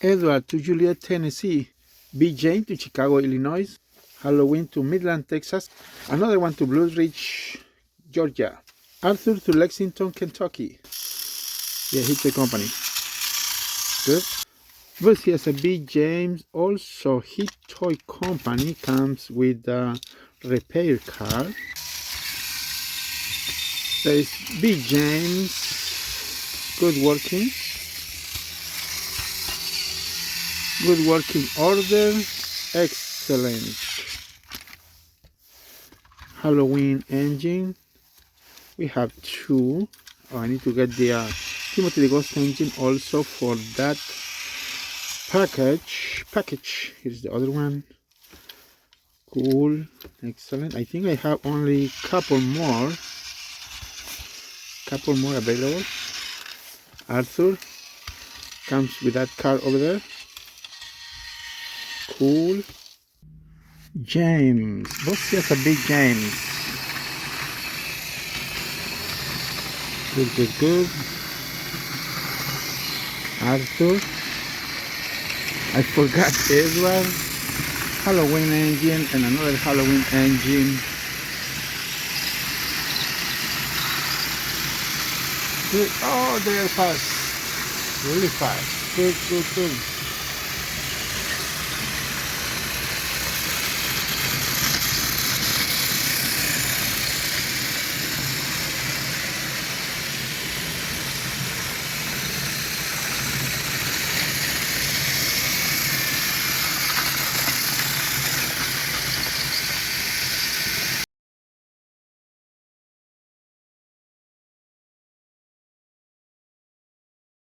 Edward to Juliet, Tennessee. B. Jane to Chicago, Illinois. Halloween to Midland, Texas. Another one to Blue Ridge, Georgia. Arthur to Lexington, Kentucky. Yeah, he's the company. Good. But here's a B. James. Also, his toy company comes with a repair card. There is B. James. Good working. Good working order. Excellent. Halloween engine. We have two. Oh, I need to get the Timothy the Ghost engine also for that package. Here's the other one. Cool. Excellent. I think I have only a couple more available. Arthur comes with that card over there. Cool. James. What's just a big James? Good. Arthur. I forgot Edward. Halloween engine and another Halloween engine. Good. Oh, they're fast. Really fast. Good.